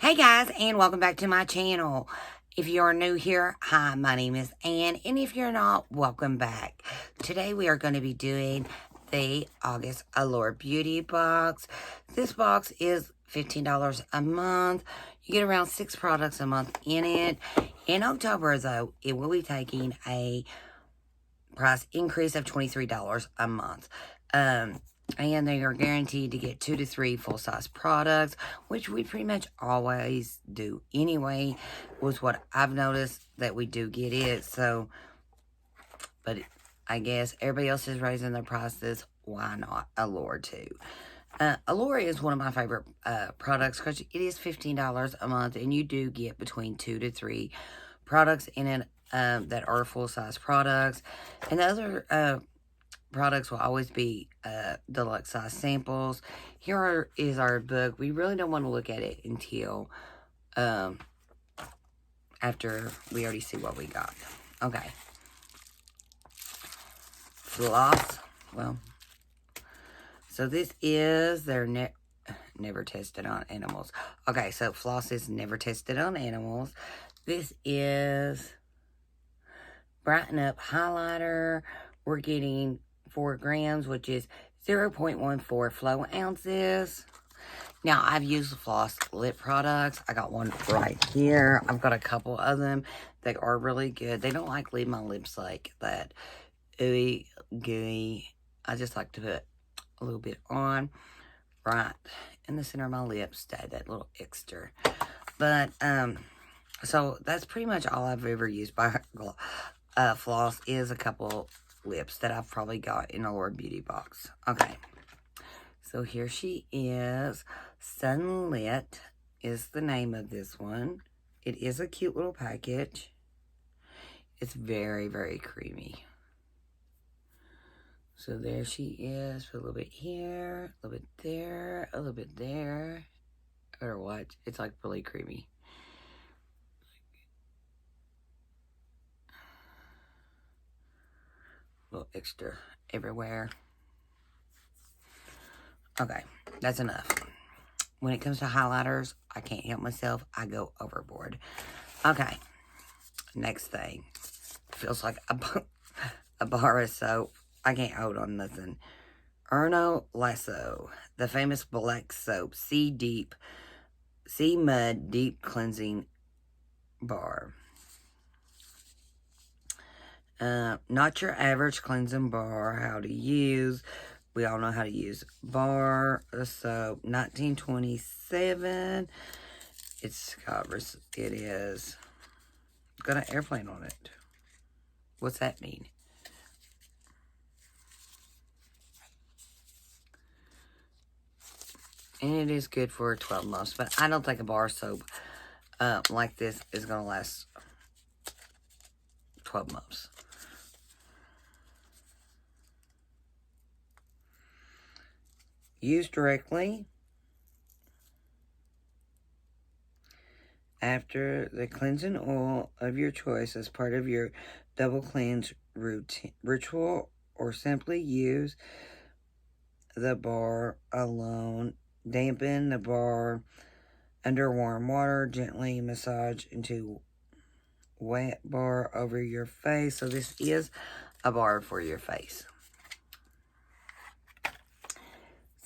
Hey guys, and welcome back to my channel. If you're new here, hi, my name is Ann, and if you're not, welcome back. Today we are going to be doing the August Allure Beauty Box. This box is $15 a month. You get around 6 products a month in it. In October, though, it will be taking a price increase of $23 a month. And they are guaranteed to get 2 to 3 full-size products, which we pretty much always do anyway, was what I've noticed that we do get it. So, but I guess everybody else is raising their prices. Why not Allure too? Allure is one of my favorite products because it is $15 a month, and you do get between 2 to 3 products in it that are full-size products. And the other products will always be deluxe size samples. Here is our book. We really don't want to look at it until after we already see what we got. Okay. Floss. Well, so this is their never tested on animals. Okay, so floss is never tested on animals. This is Brighten Up Highlighter. We're getting 4 grams, which is 0.14 flow ounces. Now, I've used Floss lip products. I got one right here. I've got a couple of them. They are really good. They don't like leave my lips like that ooey gooey. I just like to put a little bit on right in the center of my lips to add that little extra. But, so that's pretty much all I've ever used by Floss is a couple lips that I've probably got in a Allure Beauty Box. Okay, so here she is. Sunlit is the name of this one. It is a cute little package. It's very, very creamy. So there she is. Put a little bit here, a little bit there, a little bit there. Or what? It's like really creamy. Little extra everywhere. Okay, that's enough. When it comes to highlighters, I can't help myself. I go overboard. Okay, next thing. Feels like a bar of soap. I can't hold on nothing. Erno Lasso, the famous black soap, Sea Mud Deep Cleansing Bar. Not your average cleansing bar. How to use. We all know how to use bar soap. 1927. It's got an airplane on it. What's that mean? And it is good for 12 months. But I don't think a bar soap like this is going to last 12 months. Use directly after the cleansing oil of your choice as part of your double cleanse ritual, or simply use the bar alone. Dampen the bar under warm water. Gently massage into wet bar over your face. So this is a bar for your face.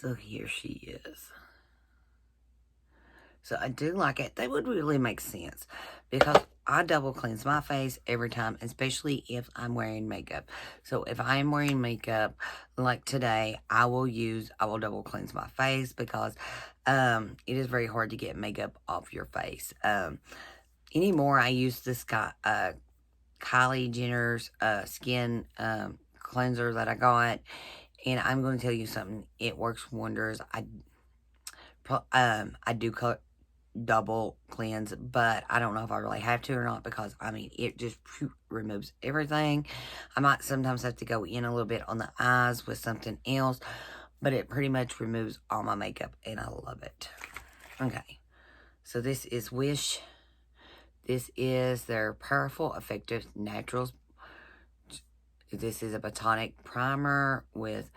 So here she is. So I do like it. They would really make sense because I double cleanse my face every time, especially if I'm wearing makeup. So if I am wearing makeup, like today, I will double cleanse my face because it is very hard to get makeup off your face. Anymore, I use this Kylie Jenner's skin cleanser that I got. And I'm going to tell you something. It works wonders. I do double cleanse, but I don't know if I really have to or not because, I mean, it just removes everything. I might sometimes have to go in a little bit on the eyes with something else, but it pretty much removes all my makeup, and I love it. Okay, so this is Wish. This is their Powerful Effective Naturals. This is a Botanic Primer with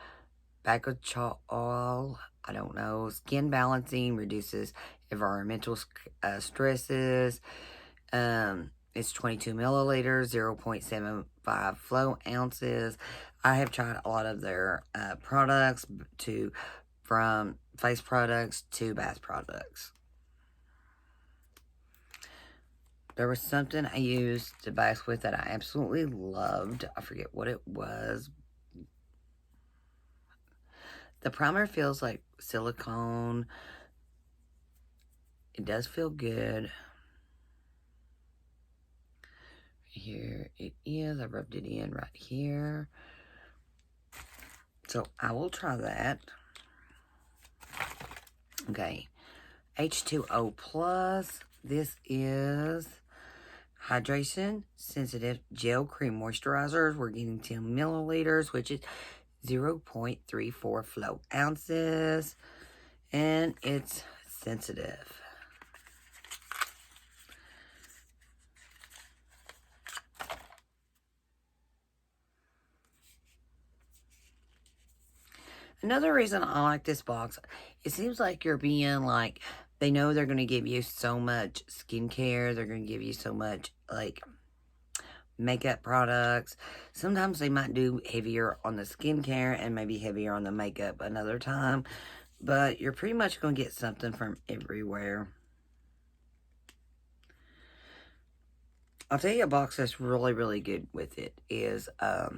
bakuchiol oil, I don't know. Skin balancing, reduces environmental stresses. It's 22 milliliters, 0.75 flow ounces. I have tried a lot of their products, from face products to bath products. There was something I used to bath with that I absolutely loved. I forget what it was. The primer feels like silicone. It does feel good. Here it is. I rubbed it in right here. So I will try that. Okay. H2O Plus. This is hydration sensitive gel cream moisturizers. We're getting 10 milliliters, which is 0.34 flow ounces. And it's sensitive. Another reason I like this box, it seems like you're being like, they know they're going to give you so much skincare. They're going to give you so much, like, makeup products. Sometimes they might do heavier on the skincare and maybe heavier on the makeup another time. But you're pretty much going to get something from everywhere. I'll tell you a box that's really, really good with it is, oh,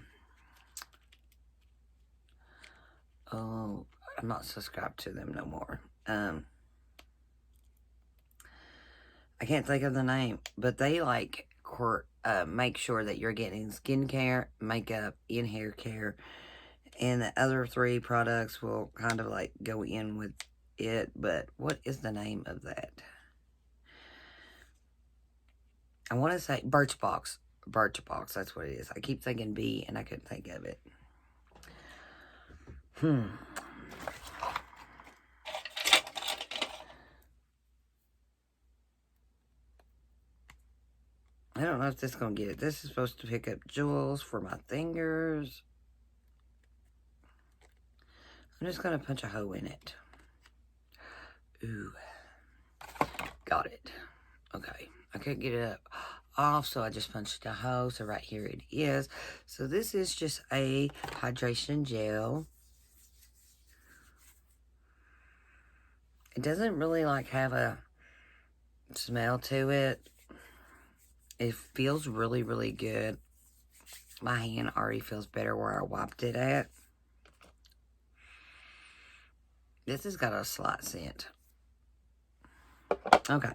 I'm not subscribed to them no more. I can't think of the name, but they like make sure that you're getting skincare, makeup, and hair care, and the other 3 products will kind of like go in with it. But what is the name of that? I want to say Birchbox. Birchbox, that's what it is. I keep thinking B, and I couldn't think of it. I don't know if this is going to get it. This is supposed to pick up jewels for my fingers. I'm just going to punch a hole in it. Ooh. Got it. Okay. I couldn't get it up off, so I just punched a hole. So right here it is. So this is just a hydration gel. It doesn't really like have a smell to it. It feels really, really good. My hand already feels better where I wiped it at. This has got a slight scent. Okay.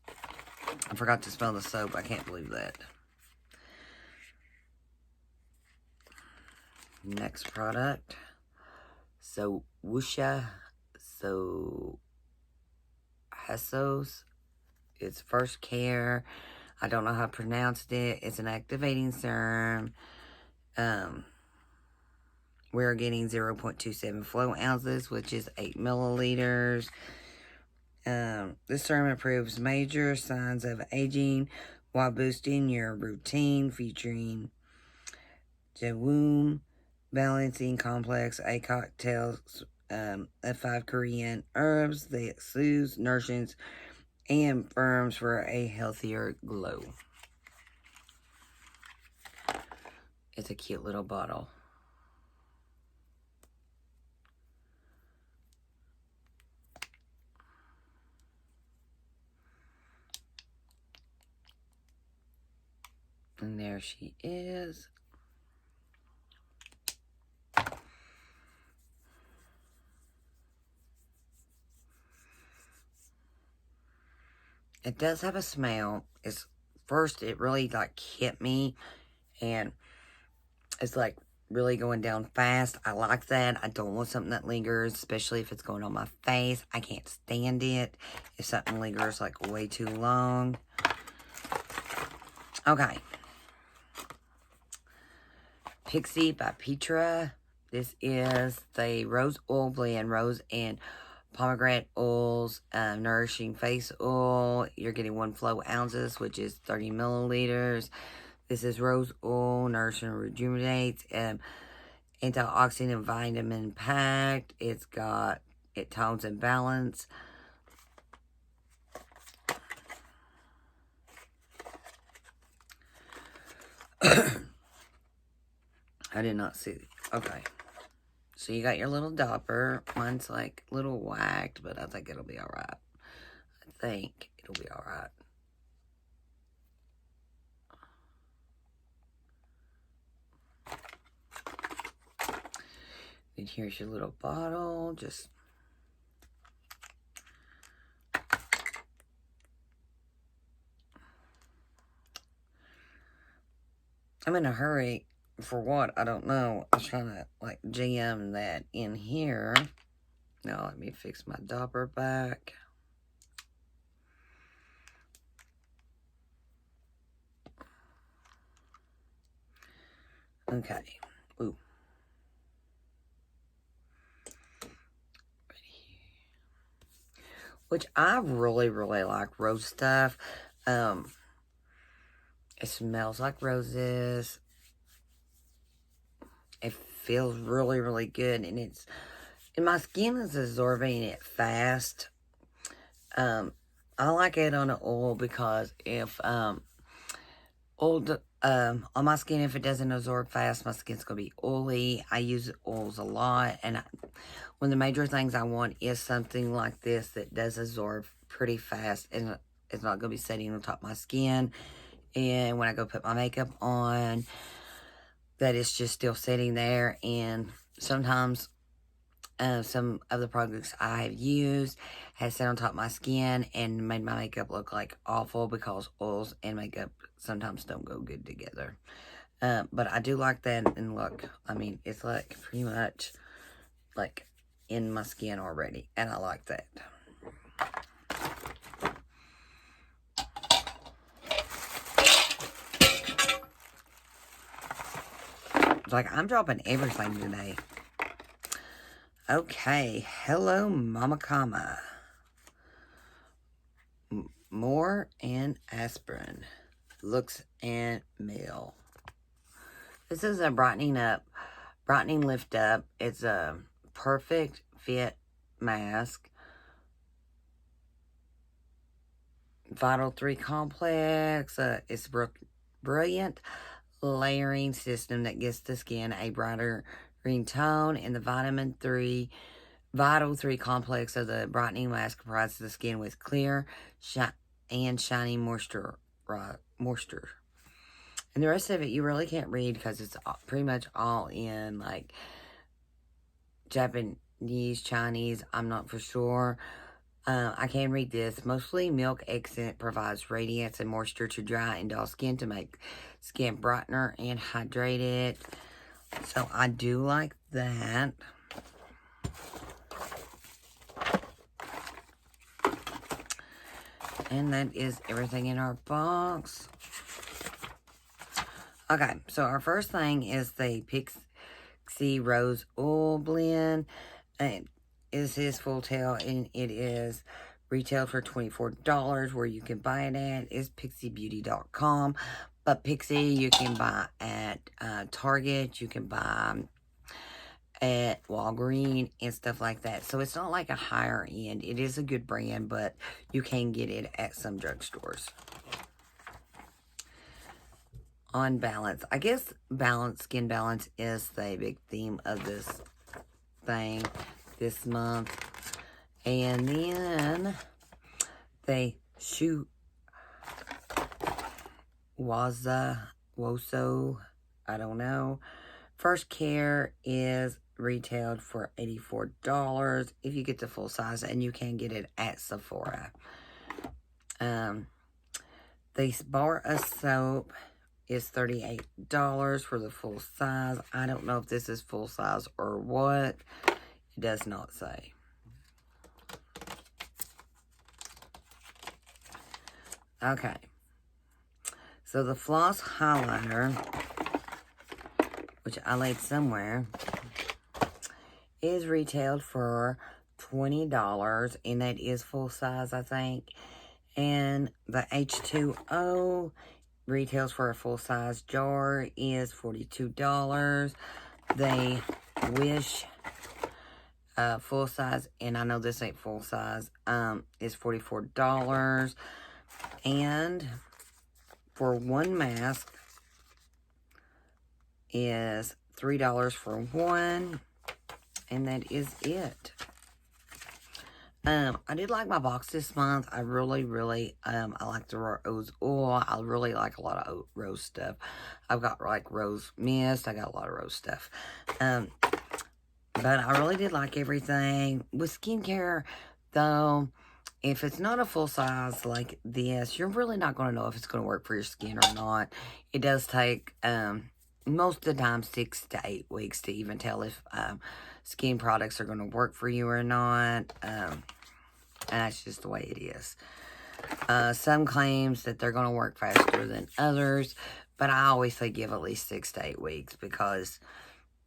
I forgot to smell the soap. I can't believe that. Next product. So Wusha. So Hasos. It's First Care. I don't know how to pronounce it. It's an activating serum. We're getting 0.27 flow ounces, which is 8 milliliters. This serum improves major signs of aging while boosting your routine, featuring Jawum Balancing Complex, a cocktail of 5 Korean herbs that soothes, nourishes, and firms for a healthier glow. It's a cute little bottle. And there she is. It does have a smell. First, it really like hit me, and it's like really going down fast. I like that. I don't want something that lingers, especially if it's going on my face. I can't stand it if something lingers like way too long. Okay. Pixie by Petra. This is the Rose Oil Blend. Rose and pomegranate oils, nourishing face oil. You're getting 1 flow ounces, which is 30 milliliters. This is rose oil, nourishing, rejuvenates, antioxidant vitamin packed. It's got It tones and balance. I did not see. Okay. So you got your little dopper. Mine's like a little whacked, but I think it'll be alright. I think it'll be alright. And here's your little bottle. Just I'm in a hurry. For what? I don't know. I was trying to, like, jam that in here. Now, let me fix my dopper back. Okay. Ooh. Right here. Which I really, really like rose stuff. It smells like roses. It feels really, really good, and my skin is absorbing it fast. I like it on the oil because if on my skin, if it doesn't absorb fast, my skin's gonna be oily. I use oils a lot, and one of the major things I want is something like this that does absorb pretty fast, and it's not gonna be sitting on top of my skin. And when I go put my makeup on, that it's just still sitting there. And sometimes some of the products I have used has sat on top of my skin and made my makeup look like awful, because oils and makeup sometimes don't go good together. But I do like that. And look, I mean, it's like pretty much like in my skin already, and I like that. Like, I'm dropping everything today. Okay, hello, Mama Kama. More and aspirin. Looks and Meal. This is a brightening lift up. It's a perfect fit mask. Vital 3 complex. It's brilliant layering system that gives the skin a brighter green tone, and the Vital 3 complex of the brightening mask provides the skin with clear and shiny moisture. And the rest of it you really can't read because it's pretty much all in like Japanese, Chinese. I'm not for sure. I can read this. Mostly milk accent provides radiance and moisture to dry and dull skin to make skin brightener and hydrated. So I do like that. And that is everything in our box. Okay, so our first thing is the Pixie Rose Oil Blend. And is his full tail, and it is retailed for $24. Where you can buy it at is pixiebeauty.com. But Pixie you can buy at Target. You can buy at Walgreens and stuff like that. So it's not like a higher end. It is a good brand, but you can get it at some drugstores. On balance, I guess skin balance is the big theme of this thing this month. And then they shoot Woso, I don't know. First Care is retailed for $84 if you get the full size, and you can get it at Sephora. The bar of soap is $38 for the full size. I don't know if this is full size or what. It does not say. Okay. So the floss highlighter, which I laid somewhere, is retailed for $20, and that is full size, I think. And the H2O retails for a full size jar is $42. The Wish full size, and I know this ain't full size, is $44. And for one mask is $3 for one, and that is it. I did like my box this month. I really, I like the rose oil. I really like a lot of rose stuff. I've got like rose mist. I got a lot of rose stuff. But I really did like everything. With skincare, though, if it's not a full size like this, you're really not going to know if it's going to work for your skin or not. It does take, most of the time, 6 to 8 weeks to even tell if skin products are going to work for you or not. And that's just the way it is. Some claims that they're going to work faster than others, but I always say give at least 6 to 8 weeks, because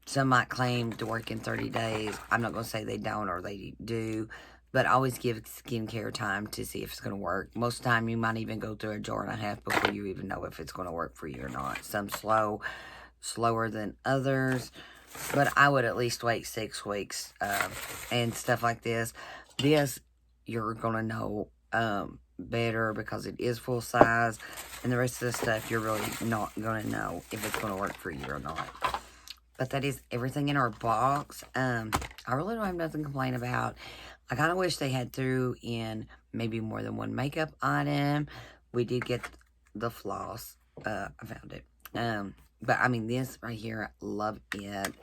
some might claim to work in 30 days. I'm not going to say they don't or they do, but always give skincare time to see if it's going to work. Most of the time, you might even go through a jar and a half before you even know if it's going to work for you or not. Some slower than others, but I would at least wait 6 weeks and stuff like this. This, you're going to know better because it is full size, and the rest of the stuff, you're really not going to know if it's going to work for you or not. But that is everything in our box. I really don't have nothing to complain about. I kind of wish they had threw in maybe more than one makeup item. We did get the floss. I found it. But, I mean, this right here, love it.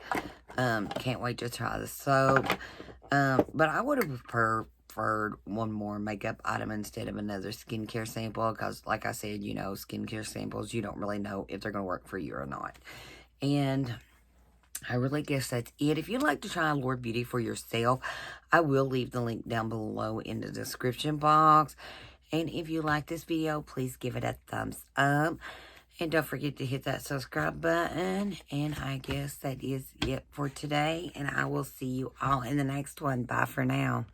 Can't wait to try the soap. But I would have preferred one more makeup item instead of another skincare sample. Because, like I said, you know, skincare samples, you don't really know if they're going to work for you or not. And I really guess that's it. If you'd like to try Allure Beauty for yourself, I will leave the link down below in the description box. And if you like this video, please give it a thumbs up. And don't forget to hit that subscribe button. And I guess that is it for today. And I will see you all in the next one. Bye for now.